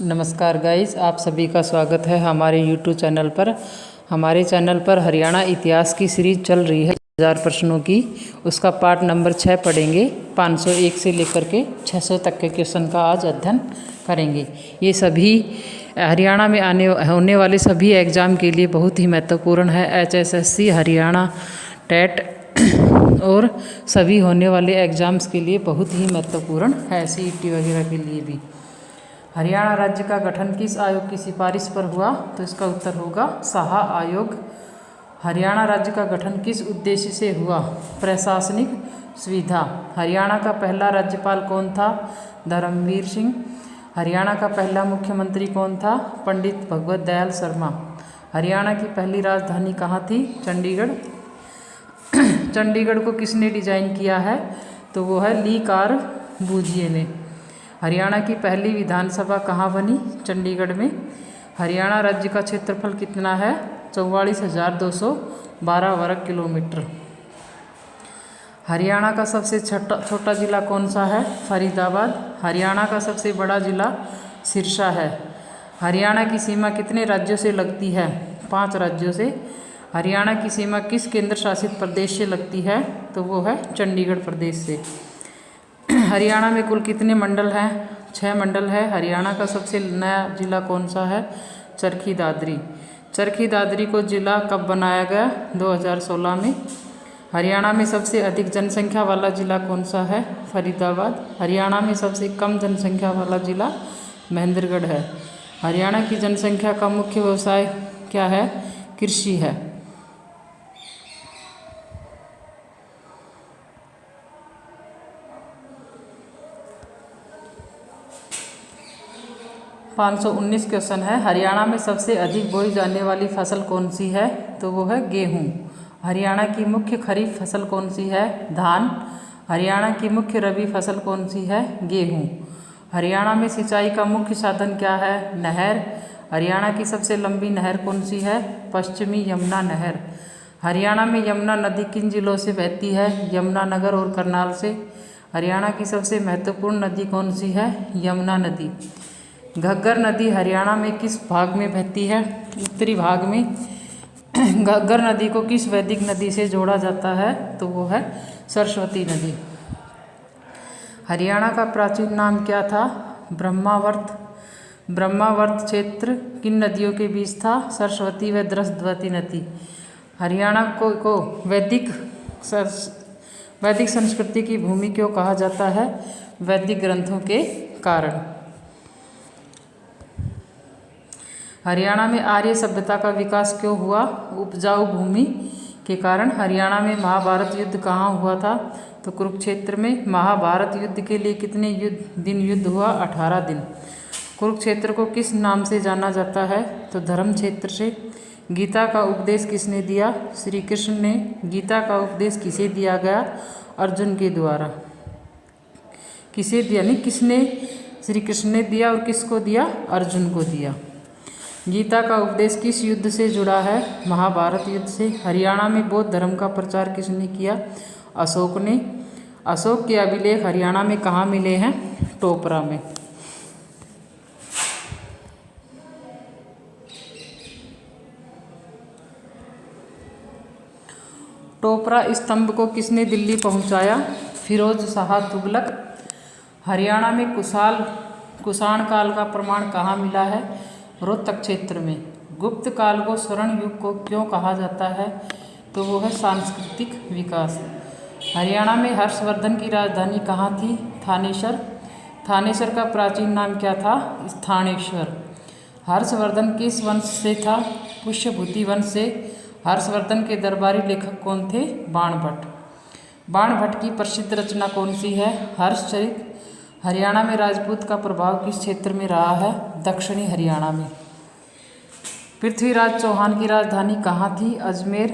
नमस्कार गाइस, आप सभी का स्वागत है हमारे YouTube चैनल पर। हमारे चैनल पर हरियाणा इतिहास की सीरीज चल रही है 1000 प्रश्नों की। उसका पार्ट नंबर 6 पढ़ेंगे। 501 से लेकर के 600 तक के क्वेश्चन का आज अध्ययन करेंगे। ये सभी हरियाणा में होने वाले सभी एग्ज़ाम के लिए बहुत ही महत्वपूर्ण है। HSSC, हरियाणा टेट और सभी होने वाले एग्ज़ाम्स के लिए बहुत ही महत्वपूर्ण है, CET वगैरह के लिए भी। हरियाणा राज्य का गठन किस आयोग की सिफारिश पर हुआ? तो इसका उत्तर होगा साहा आयोग। हरियाणा राज्य का गठन किस उद्देश्य से हुआ? प्रशासनिक सुविधा। हरियाणा का पहला राज्यपाल कौन था? धर्मवीर सिंह। हरियाणा का पहला मुख्यमंत्री कौन था? पंडित भगवत दयाल शर्मा। हरियाणा की पहली राजधानी कहाँ थी? चंडीगढ़। चंडीगढ़ को किसने डिजाइन किया है? तो वो है ली कार्बूजिए ने। हरियाणा की पहली विधानसभा कहाँ बनी? चंडीगढ़ में। हरियाणा राज्य का क्षेत्रफल कितना है? 44,212 वर्ग किलोमीटर। हरियाणा का सबसे छोटा जिला कौन सा है? फरीदाबाद। हरियाणा का सबसे बड़ा जिला सिरसा है। हरियाणा की सीमा कितने राज्यों से लगती है? 5 राज्यों से। हरियाणा की सीमा किस केंद्र शासित प्रदेश से लगती है? तो वो है चंडीगढ़ प्रदेश से। हरियाणा में कुल कितने मंडल हैं? 6 मंडल है। हरियाणा का सबसे नया जिला कौन सा है? चरखी दादरी। चरखी दादरी को जिला कब बनाया गया? 2016 में। हरियाणा में सबसे अधिक जनसंख्या वाला जिला कौन सा है? फरीदाबाद। हरियाणा में सबसे कम जनसंख्या वाला जिला महेंद्रगढ़ है। हरियाणा की जनसंख्या का मुख्य व्यवसाय क्या है? कृषि है। 519 क्वेश्चन है। हरियाणा में सबसे अधिक बोई जाने वाली फसल कौन सी है? तो वो है गेहूँ। हरियाणा की मुख्य खरीफ फसल कौन सी है? धान। हरियाणा की मुख्य रबी फसल कौन सी है? गेहूँ। हरियाणा में सिंचाई का मुख्य साधन क्या है? नहर। हरियाणा की सबसे लंबी नहर कौन सी है? पश्चिमी यमुना नहर। हरियाणा में यमुना नदी किन जिलों से बहती है? यमुनानगर और करनाल से। हरियाणा की सबसे महत्वपूर्ण नदी कौन सी है? यमुना नदी। घग्गर नदी हरियाणा में किस भाग में बहती है? उत्तरी भाग में। घग्गर नदी को किस वैदिक नदी से जोड़ा जाता है? तो वो है सरस्वती नदी। हरियाणा का प्राचीन नाम क्या था? ब्रह्मावर्त। ब्रह्मावर्त क्षेत्र किन नदियों के बीच था? सरस्वती व द्रस्वती नदी। हरियाणा को वैदिक संस्कृति की भूमि क्यों कहा जाता है? वैदिक ग्रंथों के कारण। हरियाणा में आर्य सभ्यता का विकास क्यों हुआ? उपजाऊ भूमि के कारण। हरियाणा में महाभारत युद्ध कहाँ हुआ था? तो कुरुक्षेत्र में। महाभारत युद्ध के लिए कितने दिन युद्ध हुआ? 18 दिन। कुरुक्षेत्र को किस नाम से जाना जाता है? तो धर्म क्षेत्र से। गीता का उपदेश किसने दिया? श्री कृष्ण ने। गीता का उपदेश किसे दिया गया? अर्जुन के द्वारा। किसे दिया? नहीं, किसने? श्री कृष्ण ने दिया। और किसको दिया? अर्जुन को दिया। गीता का उपदेश किस युद्ध से जुड़ा है? महाभारत युद्ध से। हरियाणा में बौद्ध धर्म का प्रचार किसने किया? अशोक ने। अशोक के अभिलेख हरियाणा में कहाँ मिले हैं? टोपरा में। टोपरा स्तंभ को किसने दिल्ली पहुंचाया? फिरोज शाह तुगलक। हरियाणा में कुषाण काल का प्रमाण कहाँ मिला है? रोहतक क्षेत्र में। गुप्त काल को स्वर्ण युग को क्यों कहा जाता है? तो वो है सांस्कृतिक विकास। हरियाणा में हर्षवर्धन की राजधानी कहाँ थी? थानेसर। थानेसर का प्राचीन नाम क्या था? स्थानेश्वर। हर्षवर्धन किस वंश से था? पुष्यभूति वंश से। हर्षवर्धन के दरबारी लेखक कौन थे? बाणभट्ट। बाणभट्ट की प्रसिद्ध रचना कौन सी है? हर्षचरित। हरियाणा में राजपूत का प्रभाव किस क्षेत्र में रहा है? दक्षिणी हरियाणा में। पृथ्वीराज चौहान की राजधानी कहाँ थी? अजमेर।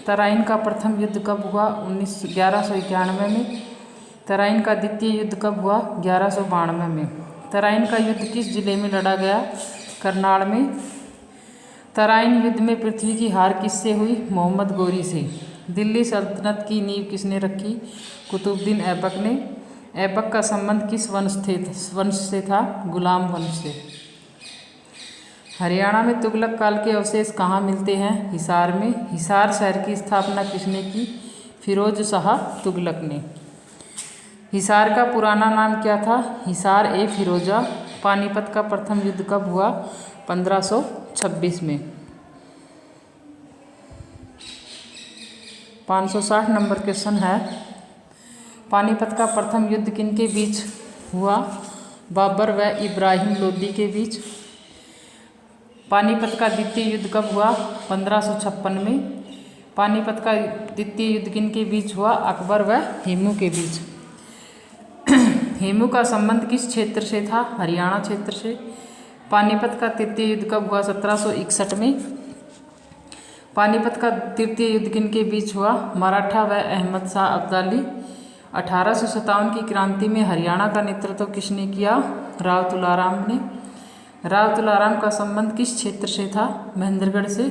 तराइन का प्रथम युद्ध कब हुआ? 1191 में। तराइन का द्वितीय युद्ध कब हुआ? 1192 में। तराइन का युद्ध किस जिले में लड़ा गया? करनाल में। तराइन युद्ध में पृथ्वी की हार किससे हुई? मोहम्मद गोरी से। दिल्ली सल्तनत की नींव किसने रखी? कुतुबुद्दीन ऐबक ने। ऐबक का संबंध किस वंश से था? गुलाम वंश से। हरियाणा में तुगलक काल के अवशेष कहाँ मिलते हैं? हिसार में। हिसार शहर की स्थापना किसने की? फिरोज शाह तुगलक ने। हिसार का पुराना नाम क्या था? हिसार ए फिरोजा। पानीपत का प्रथम युद्ध कब हुआ? 1526 में। 560 नंबर क्वेश्चन है, पानीपत का प्रथम युद्ध किनके बीच हुआ? बाबर व इब्राहिम लोदी के बीच। पानीपत का द्वितीय युद्ध कब हुआ? 1556 में। पानीपत का द्वितीय युद्ध किनके बीच हुआ? अकबर व हेमू के बीच। हेमू का संबंध किस क्षेत्र से था? हरियाणा क्षेत्र से। पानीपत का तृतीय युद्ध कब हुआ? 1761 में। पानीपत का तृतीय युद्ध किनके बीच हुआ? मराठा व अहमद शाह अब्दाली। 1857 की क्रांति में हरियाणा का नेतृत्व किसने किया? राव तुलाराम ने। राव तुलाराम का संबंध किस क्षेत्र से था? महेंद्रगढ़ से।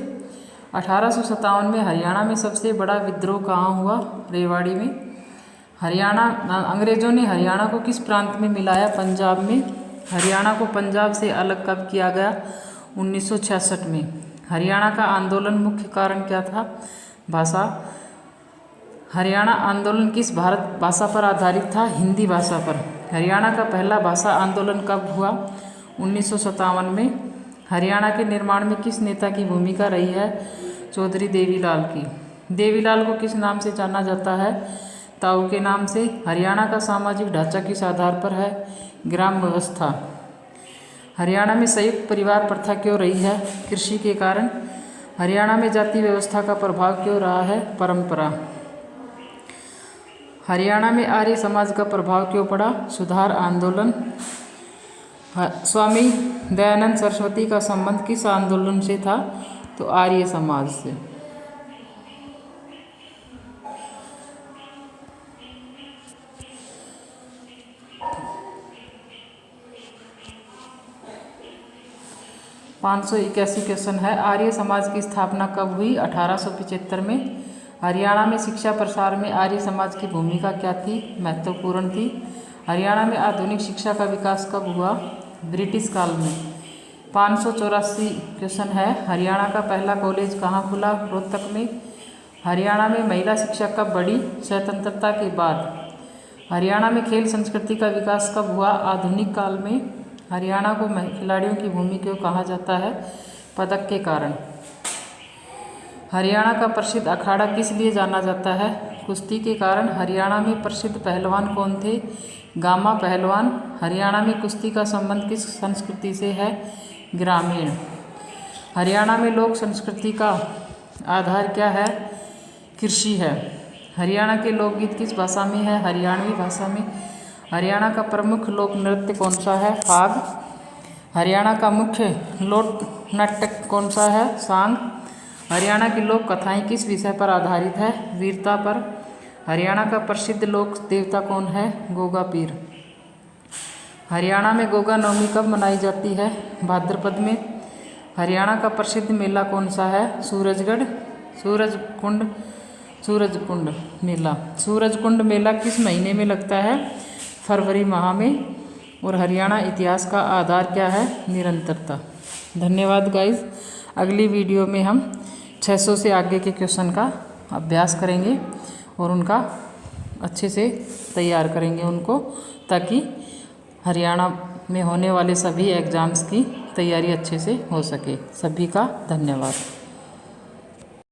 1857 में हरियाणा में सबसे बड़ा विद्रोह कहाँ हुआ? रेवाड़ी में। अंग्रेजों ने हरियाणा को किस प्रांत में मिलाया? पंजाब में। हरियाणा को पंजाब से अलग कब किया गया? 1966 में। हरियाणा का आंदोलन मुख्य कारण क्या था? भाषा। हरियाणा आंदोलन किस भारत भाषा पर आधारित था? हिंदी भाषा पर। हरियाणा का पहला भाषा आंदोलन कब हुआ? 1957 में। हरियाणा के निर्माण में किस नेता की भूमिका रही है? चौधरी देवीलाल की। देवीलाल को किस नाम से जाना जाता है? ताऊ के नाम से। हरियाणा का सामाजिक ढांचा किस आधार पर है? ग्राम व्यवस्था। हरियाणा में संयुक्त परिवार प्रथा क्यों रही है? कृषि के कारण। हरियाणा में जाति व्यवस्था का प्रभाव क्यों रहा है? परंपरा। हरियाणा में आर्य समाज का प्रभाव क्यों पड़ा? सुधार आंदोलन। स्वामी दयानंद सरस्वती का संबंध किस आंदोलन से था? तो आर्य समाज से। पाँच सौ 81 क्वेश्चन है, आर्य समाज की स्थापना कब हुई? 1875 में। हरियाणा में शिक्षा प्रसार में आर्य समाज की भूमिका क्या थी? महत्वपूर्ण थी। हरियाणा में आधुनिक शिक्षा का विकास कब हुआ? ब्रिटिश काल में। 584 क्वेश्चन है, हरियाणा का पहला कॉलेज कहाँ खुला? रोहतक में। हरियाणा में महिला शिक्षा कब बढ़ी? स्वतंत्रता के बाद। हरियाणा में खेल संस्कृति का विकास कब हुआ? आधुनिक काल में। हरियाणा को खिलाड़ियों की भूमि क्यों कहा जाता है? पदक के कारण। हरियाणा का प्रसिद्ध अखाड़ा किस लिए जाना जाता है? कुश्ती के कारण। हरियाणा में प्रसिद्ध पहलवान कौन थे? गामा पहलवान। हरियाणा में कुश्ती का संबंध किस संस्कृति से है? ग्रामीण। हरियाणा में लोक संस्कृति का आधार क्या है? कृषि है। हरियाणा के लोकगीत किस भाषा में है? हरियाणवी भाषा में। हरियाणा का प्रमुख लोक नृत्य कौन सा है? फाग। हरियाणा का मुख्य लोक नाटक कौन सा है? सांग। हरियाणा की लोक कथाएं किस विषय पर आधारित है? वीरता पर। हरियाणा का प्रसिद्ध लोक देवता कौन है? गोगा पीर। हरियाणा में गोगा नवमी कब मनाई जाती है? भाद्रपद में। हरियाणा का प्रसिद्ध मेला कौन सा है? सूरजगढ़। सूरजकुंड मेला। सूरजकुंड मेला किस महीने में लगता है? फरवरी माह में। और हरियाणा इतिहास का आधार क्या है? निरंतरता। धन्यवाद गाइस। अगली वीडियो में हम 600 से आगे के क्वेश्चन का अभ्यास करेंगे और उनका अच्छे से तैयार करेंगे उनको, ताकि हरियाणा में होने वाले सभी एग्ज़ाम्स की तैयारी अच्छे से हो सके। सभी का धन्यवाद।